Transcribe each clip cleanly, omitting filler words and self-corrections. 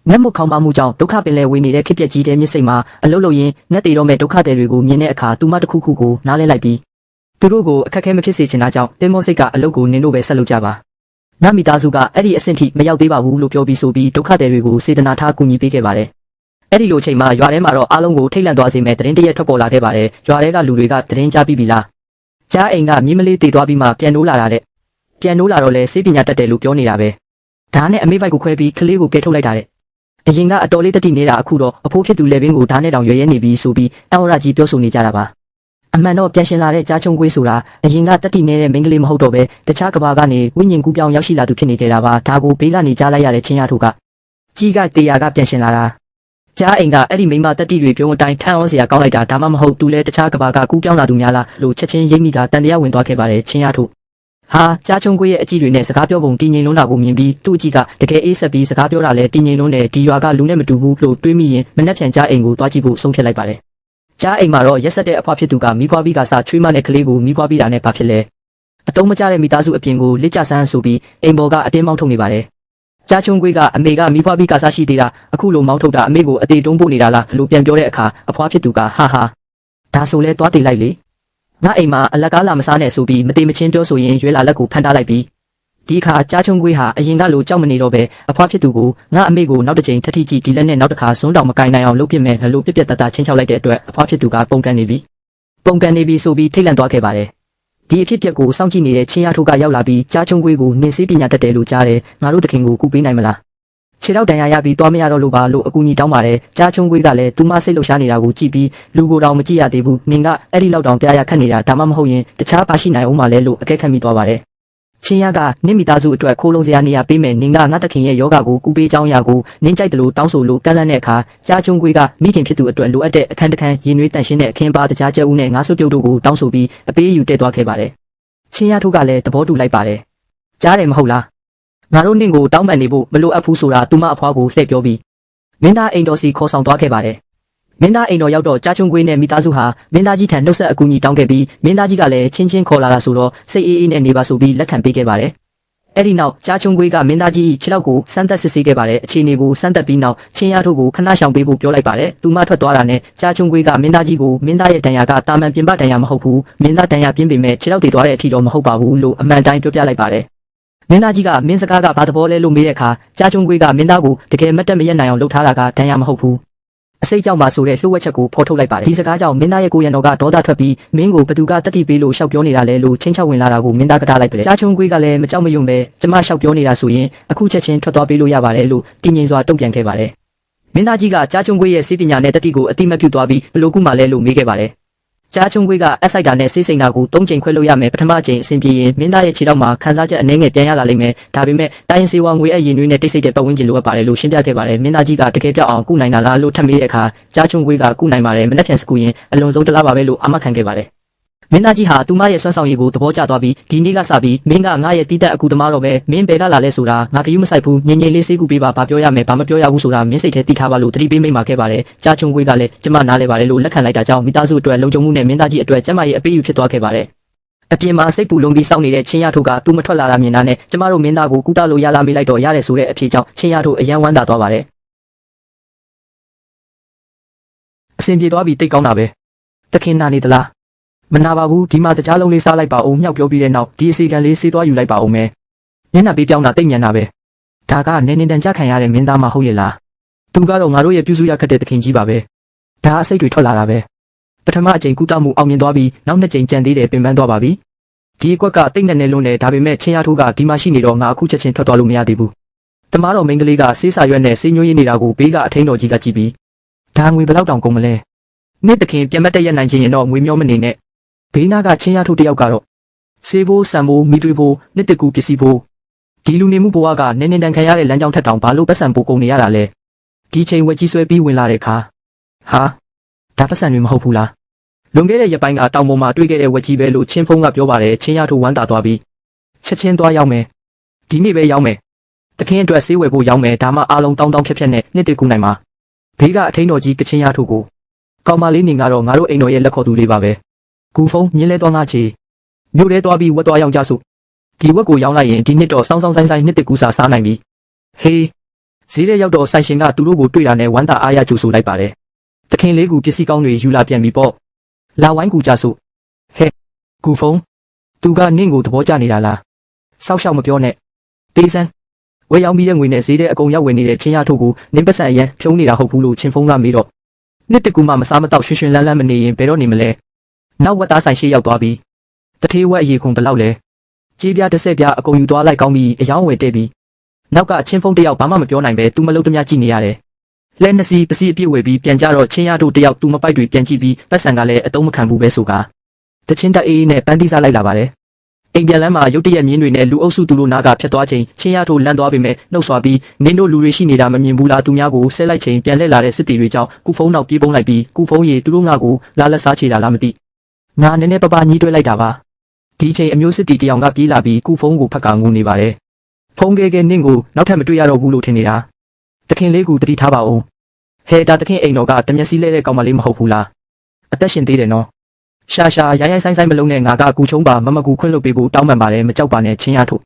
ငတ်မခေါင်းပါမှုကြောင့်ဒုက္ခပင်လယ်ဝင်နေတဲ့ခက်ပြက်ကြီးတဲ့မြစ်စိတ်မှာအလုတ်လို့ရင်ငတ်တေတော့မဲ့ဒုက္ခတွေတွေကိုမြင်တဲ့အခါသူမတစ်ခုခုကိုနားလဲလိုက်ပြီးသူတို့ကိုအခက်အခဲမဖြစ်စေချင်တာကြောင့်တင်မောစိတ်ကအလုတ်ကိုနင်တို့ပဲဆက်လုပ်ကြပါနတ်မိသားစုကအဲ့ဒီအဆင့်ထိမရောက်သေးပါဘူးလို့ပြောပြီးဆိုပြီးဒုက္ခတွေကိုစေတနာထားကူညီပေးခဲ့ပါတယ်အဲ့ဒီလိုအချိန်မှာရွာထဲမှာတော့အားလုံးကိုထိတ်လန့်သွားစေမဲ့သတင်းတရက်ထွက်ပေါ်လာခဲ့ပါတယ်ရွာထဲကလူတွေကသတင်းကြားပြီးပြီလားကြားအိမ်ကမြင်းမလေးတည်သွားပြီးမှပြန်နိုးလာတာတဲ့ပြန်နိုးလာတော့လဲစေပညာတတ်တယ်လို့ပြောနေတာပဲဒါနဲ့အမေဘိုက်ကိုခွဲပြီးကလေးကိုကဲထုတ်လိုက်တာတဲ့အရင်ကအတော်လေးတတိနေတာအခုတော့အဖိုးဖြစ်သူလေပင်ကိုဓာတ်နဲ့တောင်ရွရဲနေပြီးဆိုပြီးအော်ရာကြီးပြောဆိုနေကြတာပါအမှန်တော့ပြန်ရှင်လာတဲ့ကြားချုံကွေးဆိုတာအရင်ကတတိနေတဲ့မိန်းကလေးမဟုတ်တော့ပဲတခြားကဘာကနေဝိညာဉ်ကူးပြောင်းရောက်ရှိလာသူဖြစ်နေကြတာပါဒါကိုဘေးကနေကြားလိုက်ရတဲ့ချင်းရထုကကြီးကတေယာကပြန်ရှင်လာတာကြားအိမ်ကအဲ့ဒီမိန်းမတတိတွေပြုံးအတိုင်းထမ်းအောင်စရာကောင်းလိုက်တာဒါမှမဟုတ်သူလဲတခြားကဘာကကူးပြောင်းလာသူများလားလို့ချက်ချင်းရိပ်မိတာတန်တရားဝင်သွားခဲ့ပါတယ်ချင်းရထုဟာကြားချုံကွေးရဲ့အကြည့်တွေနဲ့စကားပြောပုံတည်ငြိမ်လုံးတာကိုမြင်ပြီးသူ့အကြည့်ကတကယ်အေးဆက်ပြီးစကားပြောတာလဲတည်ငြိမ်လုံးနဲ့ဒီရွာကလူနဲ့မတူဘူးလို့တွေးမိရင်မနှက်ဖြန်ကြားအိမ်ကိုသွားကြည့်ဖို့ဆုံးဖြတ်လိုက်ပါတယ်ကြားအိမ်မှာတော့ရက်ဆက်တဲ့အဖွားဖြစ်သူကမိဖွားပြီးကစားချွေးမနဲ့ကလေးကိုမိဖွားပြီးတာနဲ့ဘာဖြစ်လဲအတုံးမကျတဲ့မိသားစုအပြင်ကိုလက်ကျဆန်းဆိုပြီးအိမ်ပေါ်ကအတင်းမောင်းထုတ်နေပါတယ်ကြားချုံကွေးကအမေကမိဖွားပြီးကစားရှိသေးတာအခုလိုမောင်းထုတ်တာအမေကိုအသေးတုံးပို့နေတာလားလို့ပြန်ပြောတဲ့အခါအဖွားဖြစ်သူကဟာဒါဆိုလဲသွားတည်လိုက်လေငါအိမ်မှာအလက်ကားလာမစားနဲ့ဆိုပြီးမတိမချင်းပြောဆိုရင်ရွေးလာလက်ကိုဖမ်းထားလိုက်ပြီးဒီအခါကြားချုံကွေးဟာအရင်ကလိုကြောက်မနေတော့ပဲအဖွားဖြစ်သူကိုငါအမေကိုနောက်တစ်ချိန်ထပ်ထိကြည့်ဒီလက်နဲ့နောက်တစ်ခါဇွန်းတောင်မကင်နိုင်အောင်လုပ်ပြမယ်လို့ပြက်ပြက်တတချင်းချောက်လိုက်တဲ့အတွက်အဖွားဖြစ်သူကပုံကန်နေပြီဆိုပြီးထိတ်လန့်သွားခဲ့ပါတယ်ဒီအဖြစ်ပြက်ကိုစောင့်ကြည့်နေတဲ့ချင်းရထိုးကရောက်လာပြီးကြားချုံကွေးကိုနင်းစေးပညာတတ်တယ်လို့ကြားတယ်ငါတို့တခင်ကိုကူပေးနိုင်မလားခြေထောက်တန်ရရပြီးသွားမရတော့လို့ပါလို့အကူကြီးတောင်းပါတယ်ကြားချုံကွေးကလည်းသူမစိတ်လှုပ်ရှားနေတာကိုကြည့်ပြီးလူကိုယ်တော်မကြည့်ရသေးဘူးနင်ကအဲ့ဒီလောက်တောင်ပြရခတ်နေတာဒါမှမဟုတ်ရင်တခြားပါရှိနိုင်အောင်မလဲလို့အကဲခတ်မိသွားပါတယ်ချင်းရကနင့်မိသားစုအတွက်ခိုးလုံးစရာနေရာပေးမယ်နင်ကငါတခင်ရဲ့ယောဂကိုကူပေးကြောင်းရာကိုနင်းကြိုက်တယ်လို့တောင်းဆိုလို့ကန့်လန့်တဲ့အခါကြားချုံကွေးကမိခင်ဖြစ်သူအတွက်လိုအပ်တဲ့အခန်းတစ်ခန်းရင်နွေးတန့်ရှင်းတဲ့အခင်းပါတကြားကျဲဦးနဲ့ငါးဆုပ်ပြုတ်တို့ကိုတောင်းဆိုပြီးအပေးယူတက်သွားခဲ့ပါတယ်ချင်းရထိုးကလည်းသဘောတူလိုက်ပါတယ်ကြားတယ်မဟုတ်လားငါတို့နင့်ကိုတောင်းပန်နေဖို့မလိုအပ်ဘူးဆိုတာသူမအဖွားကိုလှည့်ပြောပြီးမင်းသားအိမ်တော်စီခေါ်ဆောင်သွားခဲ့ပါတယ်မင်းသားအိမ်တော်ရောက်တော့ကြားချုံကွေးနဲ့မိသားစုဟာမင်းသားကြီးထံနှုတ်ဆက်အကူအညီတောင်းခဲ့ပြီးမင်းသားကြီးကလည်းချင်းချင်းခေါ်လာတာဆိုတော့စိတ်အေးအေးနဲ့နေပါဆိုပြီးလက်ခံပေးခဲ့ပါတယ်အဲ့ဒီနောက်ကြားချုံကွေးကမင်းသားကြီးခြေထောက်ကိုစမ်းသပ်စစ်ဆေးခဲ့ပါတယ်အခြေအနေကိုစမ်းသပ်ပြီးနောက်ချင်းရထိုးကိုခဏရှောင်ပေးဖို့ပြောလိုက်ပါတယ်သူမထွက်သွားတာနဲ့ကြားချုံကွေးကမင်းသားကြီးကိုမင်းသားရဲ့တန်ရာကတာမန်ပြင်ပတန်ရာမဟုတ်ဘူးမင်းသားတန်ရာပြင်းပေမဲ့ခြေထောက်တွေသွားတဲ့အထိတော့မဟုတ်ပါဘူးလို့အမှန်တိုင်းပြောပြလိုက်ပါတယ်မင်းသားကြီးကမင်းစကားကဘာသဘောလဲလို့မေးတဲ့အခါကြားချုံကွေးကမင်းသားကိုတကယ်မတ်တက်မရက်နိုင်အောင်လုပ်ထားတာကတန်ရာမဟုတ်ဘူးအစိတ်ကြောင့်ပါဆိုတဲ့လှုပ်ဝက်ချက်ကိုဖော်ထုတ်လိုက်ပါတယ်ဒီစကားကြောင့်မင်းသားရဲ့ကိုရံတော်ကဒေါသထွက်ပြီးမင်းကိုဘသူကတတိပေးလို့ရှောက်ပြောနေတာလဲလို့ချင်းချောက်ဝင်လာတာကိုမင်းသားကတားလိုက်တယ်ကြားချုံကွေးကလည်းမကြောက်မရွံ့ပဲကျမရှောက်ပြောနေတာဆိုရင်အခုချက်ချင်းထွက်သွားပေးလို့ရပါတယ်လို့တင်းငင်စွာတုံ့ပြန်ခဲ့ပါတယ်မင်းသားကြီးကကြားချုံကွေးရဲ့စေပညာနဲ့တတိကိုအတိမတ်ပြုသွားပြီးဘလို့ကုမှလဲလို့မေးခဲ့ပါတယ်ကြားချုံကွေးကအက်ဆိုင်တာနဲ့စေးစိန်တာကို၃ချိန်ခွဲလို့ရမယ်ပထမချိန်အဆင်ပြေရင်မင်းသားရဲ့ခြေထောက်မှာခန်းစားချက်အနှဲငယ်ပြန်ရလာလိမ့်မယ်ဒါပေမဲ့တိုင်းစေဝါငွေအရင်တွေနဲ့တိတ်ဆိတ်တဲ့ပတ်ဝန်းကျင်လိုအပ်ပါတယ်လို့ရှင်းပြခဲ့ပါတယ်မင်းသားကြီးကတကယ်ပြောက်အောင်ကုနိုင်တာလားလို့ထပ်မေးတဲ့အခါကြားချုံကွေးကကုနိုင်ပါတယ်မနေ့ပြန်စကူရင်အလွန်ဆုံးတစ်လပါပဲလို့အာမခံခဲ့ပါတယ်မင်းသားကြီးဟာသူမရဲ့ဆွမ်းဆောင်ရည်ကိုသဘောကျသွားပြီးဒီနေ့ကစပြီးမင်းကငါရဲ့တီးတက်အကူသမားတော့ပဲမင်းဘယ်ကလာလဲဆိုတာငါကယူမဆိုင်ဘူးငြိမ်ငြိမ်လေးစေးကူပေးပါဘာပြောရမယ်ဘာမပြောရဘူးဆိုတာမင်းစိတ်ထဲသိထားပါလို့တတိပေးမိမှာခဲ့ပါတယ်ကြားချုံကွေးကလည်းကျမနားလဲပါတယ်လို့လက်ခံလိုက်တာကြောင့်မိသားစုအတွက်လုံခြုံမှုနဲ့မင်းသားကြီးအတွက်ကျမရဲ့အပေးယူဖြစ်သွားခဲ့ပါတယ်အပြင်မှာစိတ်ပူလုံးပြီးစောင့်နေတဲ့ချင်းရထိုးကသူမထွက်လာတာမြင်တာနဲ့ကျမတို့မင်းသားကိုကူတာလို့ရလာမေးလိုက်တော့ရတယ်ဆိုတဲ့အဖြေကြောင့်ချင်းရထိုးအယံဝမ်းသာသွားပါတယ်အဆင်ပြေသွားပြီတိတ်ကောင်းတာပဲတခင်နာနေသလားမနာပါဘူးဒီမှာတကြားလုံးလေးစားလိုက်ပါဦးမြောက်ပြောပြီးတဲ့နောက်ဒီအစီကန်လေးဆေးသွားယူလိုက်ပါဦးမယ်မျက်နှာပေးပြောင်းတာတိတ်ညံတာပဲဒါကနေနေတန်ကြခံရတဲ့မင်းသားမဟုတ်ရဲ့လားသူကတော့ငါတို့ရဲ့ပြုစုရခက်တဲ့တခင်ကြီးပါပဲဒါအစိတ်တွေထွက်လာတာပဲပထမအချိန်ကုသမှုအောင်မြင်သွားပြီးနောက်နှစ်ချိန်ကြံသေးတယ်ပင်ပန်းသွားပါပြီဒီအကွက်ကတိတ်နဲ့လုံးနဲ့ဒါပေမဲ့ချင်းရထိုးကဒီမှာရှိနေတော့ငါအခုချက်ချင်းထွက်သွားလို့မရသေးဘူးတမားတော်မိန်းကလေးကဆေးစာရွက်နဲ့ဆေးညွှန်းရင်းနေတာကိုဘေးကအထင်းတော်ကြီးကကြည့်ပြီးဒါငွေဘယ်လောက်တောင်ကုန်မလဲနေ့တခင်ပြန်မတက်ရနိုင်ချင်းရင်တော့ငွေမျောမနေနဲ့ဘေးနာကချင်းရထိုးတယောက်ကတော့ဆေးဘိုးဆံဘိုးမိသွေးဘိုးနှစ်တကူပစ္စည်းဘိုးဒီလူနေမှုဘဝကနေနေတန်ခံရတဲ့လမ်းကြောင်းထက်တောင်ဘာလို့ပတ်စံပိုကုန်နေရတာလဲဒီချိန်ဝက်ကြီးဆွဲပြီးဝင်လာတဲ့ခါဟာဒါပတ်စံတွေမဟုတ်ဘူးလားလွန်ခဲ့တဲ့ရက်ပိုင်းကတောင်ပေါ်မှာတွေ့ခဲ့တဲ့ဝက်ကြီးပဲလို့ချင်းဖုံးကပြောပါတယ်ချင်းရထိုးဝမ်းသာသွားပြီးချက်ချင်းသွားရောက်မယ်ဒီနေ့ပဲရောက်မယ်တခင်အတွက်ဆေးဝယ်ဖို့ရောက်မယ်ဒါမှအားလုံးတောင်းဖြက်နဲ့နှစ်တကူနိုင်မှာဘေးကအထင်းတော်ကြီးကချင်းရထိုးကိုကောင်မလေးနေကတော့ငါတို့အိမ်တော်ရဲ့လက်ခေါ်သူလေးပါပဲကူဖုံးမြင်းလဲသွားငါချေမြို့ထဲသွားပြီးဝက်သွားရောက်ကြစို့ဒီဝက်ကိုရောင်းလိုက်ရင်ဒီနှစ်တော့စောင်းဆိုင်နှစ်တကူစားနိုင်ပြီဟေး ဈေးထဲရောက်တော့ဆိုင်ရှင်ကသူတို့ကိုတွေ့တာနဲ့ဝမ်းသာအားရကြိုဆိုလိုက်ပါတယ်တခင်လေးကူပစ္စည်းကောင်းတွေယူလာပြန်ပြီပေါ့လာဝိုင်းကူကြစို့ဟဲ့ကူဖုံးသူကနင့်ကိုသဘောကျနေတာလားစောက်ရှောက်မပြောနဲ့ပေးစမ်းဝယ်ရောက်ပြီးတဲ့ငွေနဲ့ဈေးထဲအကုန်ရောက်ဝင်နေတဲ့ချင်းရထုတ်ကိုနင်းပတ်စံအရန်ဖြုံးနေတာဟုတ်ဘူးလို့ချင်းဖုံးကမေးတော့နှစ်တကူမှမစားမတော့ရွှင်ရွှင်လန်းလန်းမနေရင်ဘယ်တော့နေမလဲနောက်ဝက်သားဆိုင်ရှိရောက်သွားပြီတထေးဝက်အရေခုံဘယ်လောက်လဲကြေးပြားတစ်ဆက်ပြားအကုန်ယူသွားလိုက်ကောင်းပြီအယောင်းဝယ်တဲ့ပြီနောက်ကချင်းဖုံးတယောက်ဘာမှမပြောနိုင်ပဲသူမလုံးသမျှကြည့်နေရတယ်လဲနှစ်စီးပစီအပြည့်ဝယ်ပြီးပြန်ကြတော့ချင်းရထုတ်တယောက်သူမပိုက်တွေပြန်ကြည့်ပြီးပတ်စံကလည်းအတုံးမခံဘူးပဲဆိုကတချင်းတက်အေးနဲ့ပန်းသီးစားလိုက်လာပါတယ်အိမ်ပြန်လမ်းမှာရုတ်တရက်မြင်းတွေနဲ့လူအုပ်စုသူတို့နားကဖြတ်သွားချိန်ချင်းရထိုးလန့်သွားပေမဲ့နှုတ်ဆွာပြီးနင်းတို့လူတွေရှိနေတာမမြင်ဘူးလားသူများကိုဆဲလိုက်ချိန်ပြန်လှည့်လာတဲ့စစ်တီတွေကြောင့်ကုဖုံးနောက်ပြေးပုံးလိုက်ပြီးကုဖုံးရီသူတို့ငါကိုလာလက်စားချေတာလားမသိငါနည်းနည်းပပညီးတွဲလိုက်တာပါဒီချိန်အမျိုးစစ်တီတယောက်ကပြေးလာပြီးကုဖုံးကိုဖက်ကငူနေပါတယ်ဖုံးကဲနင်းကိုနောက်ထပ်မတွေ့ရတော့ဘူးလို့ထင်နေတာတခင်လေးကူတတိထားပါဦးဟဲဒါတခင်အိမ်တော်ကတမျက်စီးလဲတဲ့ကောင်မလေးမဟုတ်ဘူးလားအသက်ရှင်သေးတယ်နော်ရှာရှာရိုင်းရိုင်းဆိုင်ဆိုင်မလုံးနဲ့ငါကကူချုံးပါမကူခွင့်လို့ပေးဖို့တောင်းပန်ပါတယ်မကြောက်ပါနဲ့ချင်းရထုတ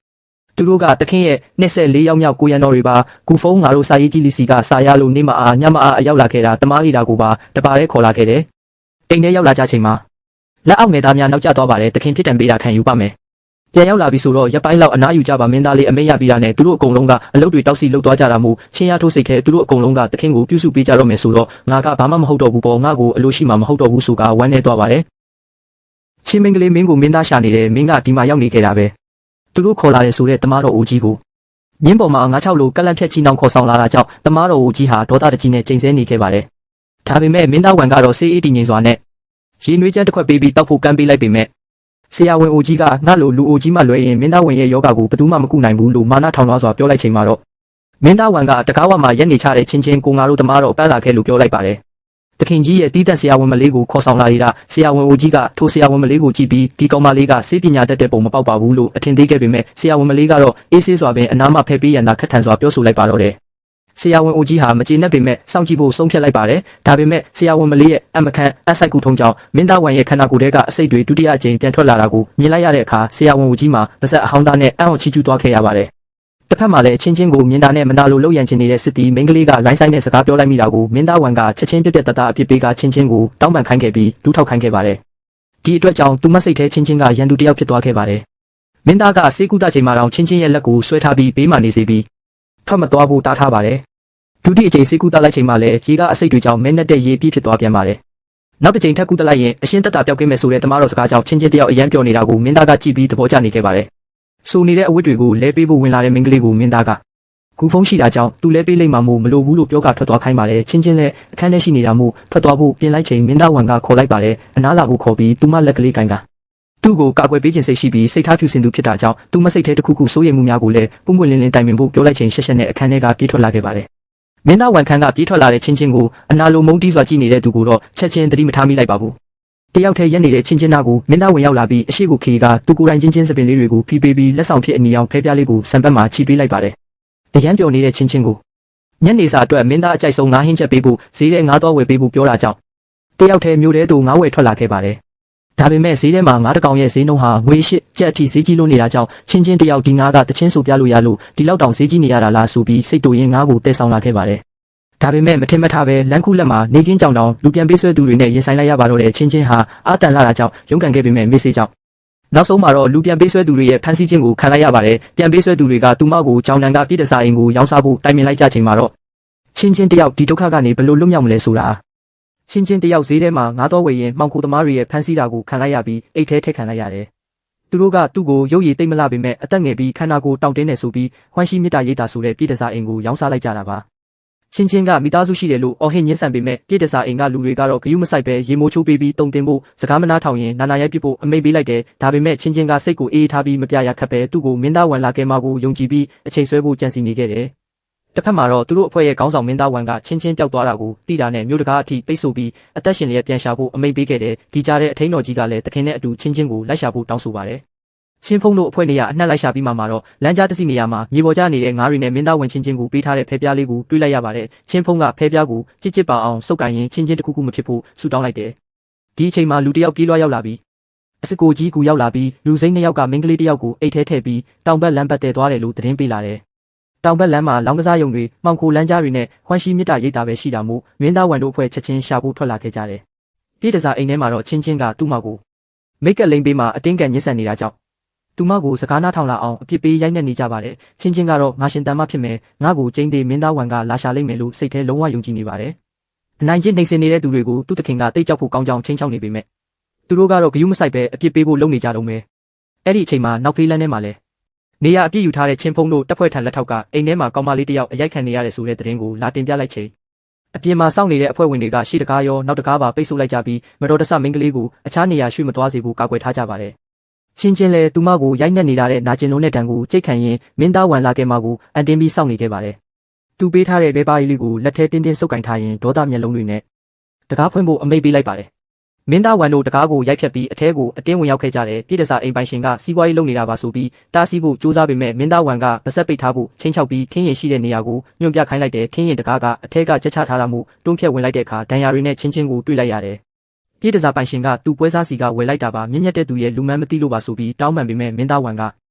်သူတို့ကတခင်ရဲ့24ရောက်မြောက်ကိုရန်တော်တွေပါကူဖုံးငါတို့စာရေးကြီးလီစီကစာရလို့နေမအားညမအားအရောက်လာခဲ့တာတမားရီတာကိုပါတပါးရဲခေါ်လာခဲ့တယ်အိမ်ထဲရောက်လာကြချိန်မှာလက်အောက်ငယ်သားများနောက်ကျသွားပါတယ်တခင်ဖြစ်တံပေးတာခံယူပါမယ်ပြန်ရောက်လာပြီဆိုတော့ရပ်ပိုင်းလောက်အနားယူကြပါမင်းသားလေးအမေရပြီးတာနဲ့သူတို့အကုန်လုံးကအလုပ်တွေတောက်စီလုပ်သွားကြတာမို့ချင်းရထိုးစိတ်ထဲသူတို့အကုန်လုံးကတခင်ကိုပြုစုပေးကြတော့မယ်ဆိုတော့ငါကဘာမှမဟုတ်တော့ဘူးပေါ့ငါကိုအလိုရှိမှမဟုတ်တော့ဘူးဆိုကဝမ်းနေသွားပါတယ်ချင်းမင်းကလေးမင်းကိုမင်းသားရှာနေတယ်မင်းကဒီမှာရောက်နေခဲ့တာပဲသူတို့ခေါ်လာတယ်ဆိုတဲ့တမားတော်အိုကြီးကိုမြင်းပေါ်မှာငါးချောက်လိုကက်လက်ဖြက်ချီနှောင်းခေါ်ဆောင်လာတာကြောင့်တမားတော်အိုကြီးဟာဒေါသတကြီးနဲ့ချိန်ဆနေခဲ့ပါတယ်ဒါပေမဲ့မင်းသားဝန်ကတော့စေးအေးတည်ငြိမ်စွာနဲ့ရေနွေးချမ်းတစ်ခွက်ပေးပြီးတောက်ဖို့ကမ်းပေးလိုက်ပေမဲ့ဆရာဝန်အိုကြီးကငါ့လိုလူအိုကြီးမှလွယ်ရင်မင်းသားဝန်ရဲ့ယောဂကိုဘယ်သူမှမကုနိုင်ဘူးလို့မာနထောင်လွှားစွာပြောလိုက်ချိန်မှာတော့မင်းသားဝန်ကတကားဝမှာရက်နေချတဲ့ချင်းချင်းကိုငါတို့တမားတော်ပန်းလာခဲ့လို့ပြောလိုက်ပါတယ်တခင်ကြီးရဲ့တီးသက်ဆရာဝန်မလေးကိုခေါ်ဆောင်လာရတာဆရာဝန်အိုကြီးကထိုဆရာဝန်မလေးကိုကြည့်ပြီးဒီကောင်မလေးကစေပညာတတ်တဲ့ပုံမပေါက်ပါဘူးလို့အထင်သေးခဲ့ပေမဲ့ဆရာဝန်မလေးကတော့အေးဆေးစွာပင်အနားမှာဖဲပေးရန်သာခက်ထန်စွာပြောဆိုလိုက်ပါတော့တယ်ဆရာဝန်အိုကြီးဟာမကျေနပ်ပေမဲ့စောင့်ကြည့်ဖို့ဆုံးဖြတ်လိုက်ပါတယ်ဒါပေမဲ့ဆရာဝန်မလေးရဲ့အမခန့်အဆိုင်ကူထုံးကြောင့်မင်းသားဝန်ရဲ့ခန္ဓာကိုယ်ထဲကအစိတ်တွေဒုတိယအကြိမ်ပြန်ထွက်လာတာကိုမြင်လိုက်ရတဲ့အခါဆရာဝန်အိုကြီးမှာပါဇက်အဟောင်းသားနဲ့အံ့ဩချီးကျူးသွားခဲ့ရပါတယ်တစ်ဖက်မှာလည်းချင်းချင်းကိုမြင်တာနဲ့မနာလိုလှုပ်ရန်ချင်နေတဲ့စစ်တီမိန်းကလေးကလိုင်းဆိုင်နဲ့စကားပြောလိုက်မိတာကိုမင်းသားဝန်ကချက်ချင်းပြက်ပြက်တတအပြစ်ပေးကချင်းချင်းကိုတောင်းပန်ခိုင်းခဲ့ပြီးဒူးထောက်ခိုင်းခဲ့ပါတယ်ဒီအတွက်ကြောင့်သူမစိတ်ထဲချင်းချင်းကရန်သူတယောက်ဖြစ်သွားခဲ့ပါတယ်မင်းသားကစေကူတာချိန်မှာတော့ချင်းချင်းရဲ့လက်ကိုဆွဲထားပြီးဘေးမှာနေစေပြီးထွက်မသွားဖို့တားထားပါတယ်ဒုတိယအကြိမ်စေကူတာလိုက်ချိန်မှာလည်းရေကအစိတ်တွေကြောင့်မင်းနဲ့တဲ့ရေပြည့်ဖြစ်သွားပြန်ပါတယ်နောက်တစ်ချိန်ထပ်ကူတက်လိုက်ရင်အရှင်းတက်တာပျောက်ကင်းမဲ့ဆိုတဲ့တမားတော်စကားကြောင့်ချင်းချင်းတယောက်အယမ်းပြောနေတာကိုမင်းသားကကြည့်ပြီးသဘောကျနေခဲ့ပါတယ်ဆိုနေတဲ့အဝတ်တွေကိုလဲပေးဖို့ဝင်လာတဲ့မင်းကလေးကိုမင်းသားကကူဖုံးရှိတာကြောင့်သူလဲပေးလိုက်မှမို့မလိုဘူးလို့ပြောကထွက်သွားခိုင်းပါတယ်ချင်းချင်းလဲအခန်းထဲရှိနေတာမို့ထွက်သွားဖို့ပြင်လိုက်ချိန်မင်းသားဝန်ကခေါ်လိုက်ပါတယ်အနားလာဖို့ခေါ်ပြီးသူမလက်ကလေးကိုင်ကသူ့ကိုကာကွယ်ပေးခြင်းစိတ်ရှိပြီးစိတ်ထားဖြူစင်သူဖြစ်တာကြောင့်သူမစိတ်ထဲတစ်ခုခုစိုးရိမ်မှုများကိုလည်းပုံပွင့်လင်းလင်းတိုင်ပင်ဖို့ပြောလိုက်ချိန်ရှက်ရှက်နဲ့အခန်းထဲကပြေးထွက်လာခဲ့ပါတယ်မင်းသားဝန်ခန်းကပြေးထွက်လာတဲ့ချင်းချင်းကိုအနာလိုမုန်းတီးစွာကြည့်နေတဲ့သူကိုတော့ချက်ချင်းသတိမထားမိလိုက်ပါဘူးတယောက်တည်းရက်နေတဲ့ချင်းချင်းနာကိုမင်းသားဝင်ရောက်လာပြီးအရှိကိုခေကသူကိုယ်တိုင်ချင်းချင်းစပင်လေးတွေကိုဖိပေးပြီးလက်ဆောင်ဖြစ်အနီအောင်ဖဲပြားလေးကိုစံပတ်မှာချီပေးလိုက်ပါတယ်အရန်ပျော်နေတဲ့ချင်းချင်းကိုညနေစာအတွက်မင်းသားအကြိုက်ဆုံးငါးဟင်းချက်ပေးဖို့ဈေးထဲငါးသွားဝယ်ပေးဖို့ပြောတာကြောင့်တယောက်တည်းမျိုးတဲသူငါးဝယ်ထွက်လာခဲ့ပါတယ်ဒါပေမဲ့ဈေးထဲမှာငါးတကောင်ရဲ့ဈေးနှုန်းဟာငွေ8ကျပ်အထိဈေးကြီးလို့နေတာကြောင့်ချင်းချင်းတယောက်ဒီငါးကတချင်းဆိုပြလို့ရလို့ဒီလောက်တောင်ဈေးကြီးနေရတာလားဆိုပြီးစိတ်တူရင်ငါးကိုတဲဆောင်လာခဲ့ပါတယ်ဒါပေမဲ့မထင်မှတ်ထားပဲလမ်းခုလက်မှာနေကင်းကြောင်တောင်လူပြန်ပေးဆွဲသူတွေနဲ့ရင်ဆိုင်လိုက်ရပါတော့တဲ့ချင်းချင်းဟာအာတန်လာတာကြောင့်ရုန်းကန်ခဲ့ပေမဲ့မေ့စေကြောင့်နောက်ဆုံးမှာတော့လူပြန်ပေးဆွဲသူတွေရဲ့ဖမ်းဆီးခြင်းကိုခံလိုက်ရပါတယ်ပြန်ပေးဆွဲသူတွေကသူမကိုကြောင်တန်ကပြည်တစားအိမ်ကိုရောင်းစားဖို့တိုင်ပင်လိုက်ကြချိန်မှာတော့ချင်းချင်းတယောက်ဒီဒုက္ခကနေဘယ်လိုလွတ်မြောက်မလဲဆိုတာချင်းချင်းတယောက်ဈေးထဲမှာငါးတော်ဝယ်ရင်မှောင်ခိုသမားတွေရဲ့ဖမ်းဆီးတာကိုခံလိုက်ရပြီးအိတ်ထဲထည့်ခံလိုက်ရတယ်သူတို့ကသူ့ကိုရုပ်ရည်သိမ့်မလာပေမဲ့အသက်ငယ်ပြီးခန္ဓာကိုယ်တောင့်တင်းနေဆိုပြီးဝမ်းရှိမြတ်တာရိတ်တာဆိုတဲ့ပြည်တစားအိမ်ကိုရောင်းစားလိုက်ကြတာပါချင်းချင်းကမိသားစုရှိတယ်လို့အော်ဟစ်ညှင်းဆန်ပေမဲ့ပြည်တစားအိမ်ကလူတွေကတော့ဂယုမဆိုင်ပဲရေမိုးချိုးပေးပြီးတုံတင်ဖို့စကားမနာထောင်ရင်နာနာရိုက်ပစ်ဖို့အမိန့်ပေးလိုက်တယ်ဒါပေမဲ့ချင်းချင်းကစိတ်ကိုအေးထားပြီးမပြရခတ်ပဲသူ့ကိုမင်းသားဝန်လာကဲမကိုယုံကြည်ပြီးအချိန်ဆွဲဖို့ကြံစည်နေခဲ့တယ်တစ်ဖက်မှာတော့သူတို့အဖွဲ့ရဲ့ခေါင်းဆောင်မင်းသားဝန်ကချင်းချင်းပျောက်သွားတာကိုသိတာနဲ့မြို့တကားအထိပိတ်ဆို့ပြီးအသက်ရှင်လျက်ပြန်ရှာဖို့အမိန့်ပေးခဲ့တယ်ဒီကြားတဲ့အထိန်တော်ကြီးကလည်းတခင်နဲ့အတူချင်းချင်းကိုလိုက်ရှာဖို့တောင်းဆိုပါတယ်ချင်းဖုံးတို့အဖွဲ့နေရအနှက်လိုက်ရှာပြီးမှတော့လမ်းကြားတစ်စီနေရာမှာမြေပေါ်ကျနေတဲ့ငါးရီနဲ့မင်းသားဝင်ချင်းချင်းကိုပေးထားတဲ့ဖဲပြားလေးကိုတွေးလိုက်ရပါတယ်ချင်းဖုံးကဖဲပြားကိုကြစ်ကြစ်ပါအောင်စုပ်ကန်ရင်ချင်းချင်းတစ်ခုခုမဖြစ်ဖို့ဆူတောင်းလိုက်တယ်ဒီအချိန်မှာလူတစ်ယောက်ပြေးလွှားရောက်လာပြီးအစကိုကြီးကူရောက်လာပြီးလူစိမ့်နှစ်ယောက်ကမင်းကလေးတစ်ယောက်ကိုအိတ်ထဲထည့်ပြီးတောင်ဘက်လမ်းဘက်တဲသွားတယ်လို့သတင်းပေးလာတယ် တောင်ဘက်လမ်းမှာလောင်းကစားရုံတွေမှောင်ခိုလမ်းကြားတွေနဲ့ဟွမ်ရှိမြစ်တာရိပ်တာပဲရှိတာမို့မင်းသားဝန်တို့အဖွဲ့ချက်ချင်းရှာဖို့ထွက်လာခဲ့ကြတယ်။ပြည်တစားအိမ်ထဲမှာတော့ချင်းချင်းကသူ့မောက်ကိုမိတ်ကလိန်ပေးမှာအတင်းကန်ညှစ်ဆန်နေတာကြောင့်သူမကိုစကားနားထောင်လာအောင်အပြစ်ပေးရိုက်နှက်နေကြပါတယ်။ချင်းချင်းကတော့ငါရှင်တန်မဖြစ်မယ်ငါ့ကိုကျင်းသေးမင်းသားဝန်ကလာရှာလိမ့်မယ်လို့စိတ်ထဲလုံးဝယုံကြည်နေပါတယ်။အနိုင်ကျင့်နှိမ်စင်နေတဲ့သူတွေကိုသူ့တခင်ကတိတ်ကြောက်ဖို့ကောင်းကြောင်ချင်းချောင်းနေပေမဲ့သူတို့ကတော့ဂယုမဆိုင်ပဲအပြစ်ပေးဖို့လုပ်နေကြတော့မယ်။အဲ့ဒီအချိန်မှာနောက်ဖေးလန်းထဲမှာလဲနေရအပြစ်ယူထားတဲ့ချင်းဖုံးတို့တပ်ဖွဲ့ထံလက်ထောက်ကအိမ်ထဲမှာကောင်မလေးတယောက်အရိုက်ခံနေရတယ်ဆိုတဲ့သတင်းကိုလာတင်ပြလိုက်ချိန်အပြင်မှာစောင့်နေတဲ့အဖွဲ့ဝင်တွေကရှေ့တကားရောနောက်တကားပါပိတ်ဆို့လိုက်ကြပြီးမတော်တဆမိန်းကလေးကိုအခြားနေရာရွှေ့မသွားစေဖို့ကာကွယ်ထားကြပါတယ်။ချင်းချင်းလဲသူမကိုရိုက်နှက်နေတာတဲ့နာကျင်လုံးတဲ့တံကိုကြိတ်ခံရင်မင်းသားဝန်လာခဲ့မှာကိုအန်တင်းပြီးစောင့်နေခဲ့ပါတယ်။သူပေးထားတဲ့ဘဲပါးလေးကိုလက်ထဲတင်းတင်းဆုပ်ကင်ထားရင်ဒေါသမျက်လုံးတွေနဲ့တကားဖွင့်ဖို့အမိန့်ပေးလိုက်ပါတယ်။မင်းသားဝန်တို့တကားကိုရိုက်ဖြတ်ပြီးအထဲကိုအတင်းဝင်ရောက်ခဲ့ကြတယ်ပြည်တစားအိမ်ပိုင်ရှင်ကစီးပွားရေးလုပ်နေတာပါဆိုပြီးတားဆီးဖို့ကြိုးစားပေမဲ့မင်းသားဝန်ကဗဆက်ပိတ်ထားဖို့ချင်းချောက်ပြီးထင်းရင်ရှိတဲ့နေရာကိုညွှန်ပြခိုင်းလိုက်တယ်ထင်းရင်တကားကအထက်ကချက်ချထားတာမို့တွန်းဖြတ်ဝင်လိုက်တဲ့အခါဒဏ်ရာတွေနဲ့ချင်းချင်းကိုတွေ့လိုက်ရတယ်ပြည်တစားပိုင်ရှင်ကသူ့ပွဲစားစီကဝယ်လိုက်တာပါမြင့်မြတ်တဲ့သူရဲ့လူမှန်းမသိလို့ပါဆိုပြီးတောင်းပန်ပေမဲ့မင်းသားဝန်က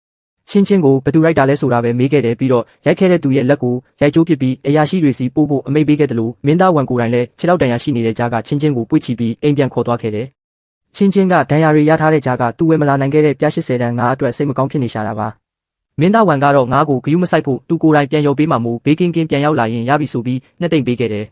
ချင်းချင်းကိုဘသူရိုက်တာလဲဆိုတာပဲမေးခဲ့တယ်ပြီးတော့ရိုက်ခဲ့တဲ့သူရဲ့လက်ကိုရိုက်ကျိုးပစ်ပြီးအရာရှိတွေစီပို့ဖို့အမိန့်ပေးခဲ့တယ်လို့မင်းသားဝန်ကိုယ်တိုင်လည်းခြေထောက်တန်ရာရှိနေတဲ့ကြားကချင်းချင်းကိုပွေ့ချပြီးအိမ်ပြန်ခေါ်သွားခဲ့တယ်ချင်းချင်းကဒဏ်ရာတွေရထားတဲ့ကြားကသူ့ဝဲမလာနိုင်ခဲ့တဲ့ပြ80တန်းငါအတွက်စိတ်မကောင်းဖြစ်နေရှာတာပါမင်းသားဝန်ကတော့ငါကိုဂယုမဆိုင်ဖို့သူကိုယ်တိုင်ပြန်ရောပေးမှမို့ဘေးကင်းကင်းပြန်ရောက်လာရင်ရပြီဆိုပြီးနှစ်သိမ့်ပေးခဲ့တယ်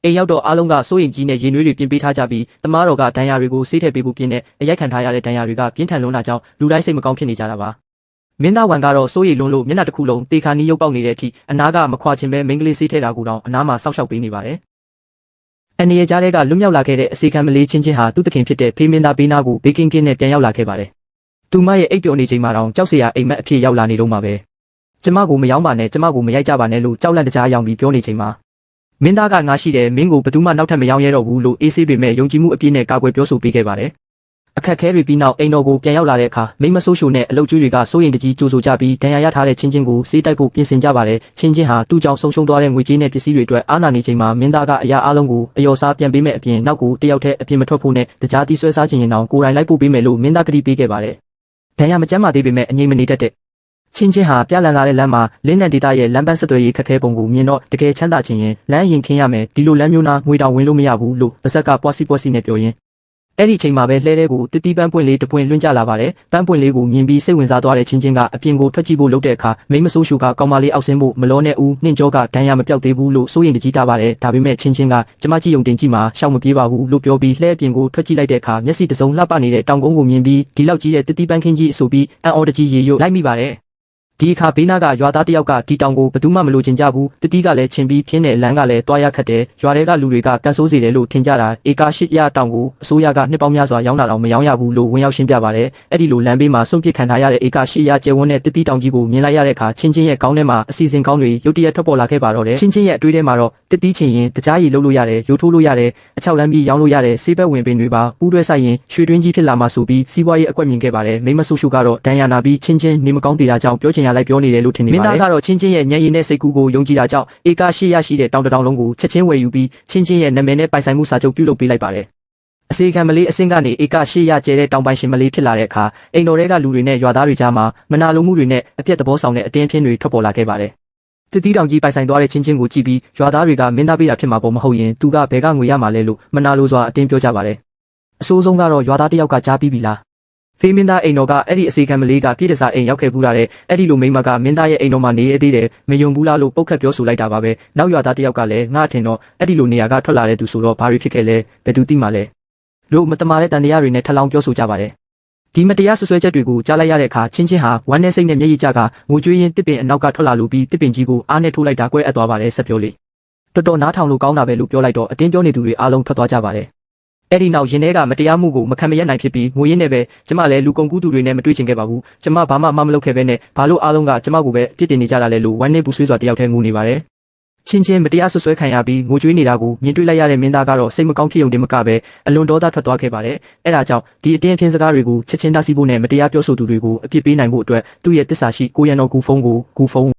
အိမ်ရောက်တော့အားလုံးကစိုးရိမ်ကြီးနဲ့ရင်နွေးတွေပြင်ပေးထားကြပြီးတမားတော်ကဒဏ်ရာတွေကိုဆေးထည့်ပေးဖို့ပြင်းနဲ့အရိုက်ခံထားရတဲ့ဒဏ်ရာတွေကပြင်းထန်လွန်းတာကြောင့်လူတိုင်းစိတ်မကောင်းဖြစ်နေကြတာပါမင်းသားဝန်ကတော့စိုးရိမ်လွန်းလို့မျက်နှာတစ်ခုလုံးတေခါနီးရုပ်ပေါက်နေတဲ့အထိအနာကမခွာချင်ပဲမိန်းကလေးဆေးထည့်တာကိုတောင်အနားမှာစောက်ရှောက်ပေးနေပါတယ်အနေရကြားတဲ့ကလွတ်မြောက်လာခဲ့တဲ့အစီခံမလေးချင်းချင်းဟာသူ့တခင်ဖြစ်တဲ့ဖေးမင်းသားဘေးနာကိုဘေးကင်းကင်းနဲ့ပြန်ရောက်လာခဲ့ပါတယ်သူမရဲ့အိပ်ပျော်နေချိန်မှာတောင်ကြောက်စရာအိမ်မက်အဖြစ်ရောက်လာနေတော့မှာပဲကျမကိုမယောင်းပါနဲ့ကျမကိုမရိုက်ကြပါနဲ့လို့ကြောက်လန့်တကြားရောင်ပြီးပြောနေချိန်မှာမင်းသားကငါရှိတယ်မင်းကိုဘယ်သူမှနောက်ထပ်မယောင်းရဲတော့ဘူးလို့အေးဆေးပေမဲ့ယုံကြည်မှုအပြည့်နဲ့ကာကွယ်ပြောဆိုပေးခဲ့ပါတယ်အခက်ခဲတွေပြီးနောက်အိမ်တော်ကိုပြန်ရောက်လာတဲ့အခါမိမဆိုးရှိုနဲ့အလုတ်ကျွေးတွေကစိုးရင်တကြီးကြိုးဆိုကြပြီးဒဏ်ရာရထားတဲ့ချင်းချင်းကိုစေးတိုက်ဖို့ပြင်ဆင်ကြပါတယ်ချင်းချင်းဟာသူ့ကြောင့်ဆုံးရှုံးသွားတဲ့ငွေကြေးနဲ့ပစ္စည်းတွေအတွက်အားနာနေချိန်မှာမင်းသားကအရာအလုံးကိုအယော်စားပြန်ပေးမဲ့အပြင်နောက်ကိုတယောက်တည်းအပြင်မထွက်ဖို့နဲ့တကြားတီးဆွဲစားခြင်းရင်တောင်ကိုယ်တိုင်လိုက်ပို့ပေးမယ်လို့မင်းသားကတိပေးခဲ့ပါတယ်ဒဏ်ရာမကျန်းမာသေးပေမဲ့အငြိမ်မနေတတ်တဲ့ချင်းချင်းဟာပြလန်လာတဲ့လမ်းမှာလင်းနံဒေတာရဲ့လမ်းပန်းဆက်သွယ်ရေးခက်ခဲပုံကိုမြင်တော့တကယ်ချမ်းသာခြင်းရင်လမ်းရင်ခင်းရမယ်ဒီလိုလမ်းမျိုးနာငွေတောင်ဝင်လို့မရဘူးလို့ပါဇက်ကပွားစီနဲ့ပြောရင်းအဲ့ဒီချိန်မှာပဲလှဲတဲ့ကိုတတိပန်းပွင့်လေးတပွင့်လွှင့်ကြလာပါတယ်ပန်းပွင့်လေးကိုမြင်ပြီးစိတ်ဝင်စားသွားတဲ့ချင်းချင်းကအပြင်ကိုထွက်ကြည့်ဖို့လုပ်တဲ့အခါမိမဆိုးရှူကကောင်မလေးအောက်ဆင်းဖို့မလောနဲ့ဦးနှင့်ကြောကဒဏ်ရာမပြောက်သေးဘူးလို့စိုးရင်တကြီးတားပါတယ်ဒါပေမဲ့ချင်းချင်းကကျမကြည့်ယုံတင်ကြည့်မှာရှောက်မပြေးပါဘူးလို့ပြောပြီးလှဲအပြင်ကိုထွက်ကြည့်လိုက်တဲ့အခါမျက်စိတစ်စုံလှပနေတဲ့တောင်ကုန်းကိုမြင်ပြီးဒီလောက်ကြီးတဲ့တတိပန်းခင်းကြီးဆိုပြီးအန်အော်တကြီးရေရွတ်လိုက်မိပါတယ်ဒီအခါဘေးနာကရွာသားတယောက်ကဒီတောင်ကိုဘယ်သူမှမလိုချင်ကြဘူးတတိကလည်းချင်းပြီးဖြင်းတဲ့လမ်းကလည်းတွားရခတ်တယ်ရွာတွေကလူတွေကကန်ဆိုးစေတယ်လို့ထင်ကြတာဧက8ရာတောင်ကိုအစိုးရကနှစ်ပေါင်းများစွာရောင်းတာတော့မရောင်းရဘူးလို့ဝင်ရောက်ရှင်းပြပါတယ်အဲ့ဒီလိုလမ်းဘေးမှာစွန့်ပစ်ခံထားရတဲ့ဧက8ရာကျယ်ဝန်းတဲ့တတိတောင်ကြီးကိုမြင်လိုက်ရတဲ့အခါချင်းချင်းရဲ့ခေါင်းထဲမှာအစီအစဉ်ကောင်းတွေရုတ်တရက်ထွက်ပေါ်လာခဲ့ပါတော့တယ်ချင်းချင်းရဲ့အတွေးထဲမှာတော့တတိချင်းရင်တကြားရီလှုပ်လို့ရတယ်ရိုးထိုးလို့ရတယ်အချောက်လမ်းပြီးရောင်းလို့ရတယ်ဆေးဘက်ဝင်ပင်တွေပါပူးတွဲဆိုင်ရင်ရွှေတွင်းကြီးဖြစ်လာမှဆိုပြီးစီးပွားရေးအကွက်မြင်ခဲ့ပါတယ်မိမဆူရှုကတော့ဒဏ်ရာနာပြီးချင်းချင်းနေမကောင်းသေးတာကြောင့်ပြောချင်ရလိုက်ပြောနေတယ်လို့ထင်နေပါတယ်မင်းသားကတော့ချင်းချင်းရဲ့ညံရည်နဲ့စိတ်ကူးကိုယုံကြည်တာကြောင့်ဧက8ရရှိတဲ့တောင်တောင်လုံးကိုချက်ချင်းဝယ်ယူပြီးချင်းချင်းရဲ့နာမည်နဲ့ပိုင်ဆိုင်မှုစာချုပ်ပြုလုပ်ပေးလိုက်ပါတယ်အစီခံမလေးအစင်းကနေဧက8ရကျဲတဲ့တောင်ပိုင်ရှင်မလေးဖြစ်လာတဲ့အခါအိမ်တော်တွေကလူတွေနဲ့ရွာသားတွေကြားမှာမနာလိုမှုတွေနဲ့အပြက်သဘောဆောင်တဲ့အတင်းအဖျင်းတွေထွက်ပေါ်လာခဲ့ပါတယ်တတိတောင်ကြီးပိုင်ဆိုင်သွားတဲ့ချင်းချင်းကိုကြည့်ပြီးရွာသားတွေကမင်းသားပေးတာဖြစ်မှာပေါ့မဟုတ်ရင်သူကဘယ်ကငွေရမှာလဲလို့မနာလိုစွာအတင်းပြောကြပါတယ်အဆိုးဆုံးကတော့ရွာသားတယောက်ကကြားပြီးပြီလားဖေးမင်းသားအိမ်တော်ကအဲ့ဒီအစီခံမလေးကပြည်တစားအိမ်ရောက်ခဲ့ဘူးလာတဲ့အဲ့ဒီလိုမိမကမင်းသားရဲ့အိမ်တော်မှာနေရသေးတယ်မယုံဘူးလားလို့ပုတ်ခတ်ပြောဆိုလိုက်တာပါပဲနောက်ရွာသားတယောက်ကလည်းငါ့အထင်တော့အဲ့ဒီလိုနေရာကထွက်လာတဲ့သူဆိုတော့ဘာတွေဖြစ်ခဲ့လဲဘယ်သူသိမှလဲလို့မတမာတဲ့တန်တရားတွေနဲ့ထပ်လောင်းပြောဆိုကြပါတယ်ဒီမတရားဆွဆွဲချက်တွေကိုကြားလိုက်ရတဲ့အခါချင်းချင်းဟာဝမ်းနဲ့စိတ်နဲ့မျက်ရည်ကျကငိုကြွေးရင်းတစ်ပင်အနောက်ကထွက်လာလို့ပြီးတစ်ပင်ကြီးကိုအားနဲ့ထိုးလိုက်တာကွဲအပ်သွားပါတယ်ဆက်ပြောလေးတော်တော်နားထောင်လို့ကောင်းတာပဲလို့ပြောလိုက်တော့အတင်းပြောနေသူတွေအားလုံးထွက်သွားကြပါတယ်အဲ့ဒီနောက်ရင်ထဲကမတရားမှုကိုမခံမရက်နိုင်ဖြစ်ပြီးငိုရင်းနဲ့ပဲကျမလည်းလူကုန်ကူးသူတွေနဲ့မတွေ့ချင်ခဲ့ပါဘူးကျမဘာမှမလုပ်ခဲ့ပဲနဲ့ဘာလို့အားလုံးကကျမကိုပဲအပြစ်တင်နေကြတာလဲလို့ဝမ်းနေပူဆွေးစွာတယောက်တည်းငိုနေပါတယ်ချင်းချင်းမတရားဆွဆွဲခံရပြီးငိုကြွေးနေတာကိုမြင်တွေ့လိုက်ရတဲ့မင်းသားကတော့စိတ်မကောင်းဖြစ်ုံတင်မကပဲအလွန်ဒေါသထွက်သွားခဲ့ပါတယ်အဲ့ဒါကြောင့်ဒီအတင်းအဖျင်းစကားတွေကိုချက်ချင်းတားဆီးဖို့နဲ့မတရားပြောဆိုသူတွေကိုအပြစ်ပေးနိုင်ဖို့အတွက်သူ့ရဲ့တစ္ဆာရှိကိုရန်တော်ကူဖုန်း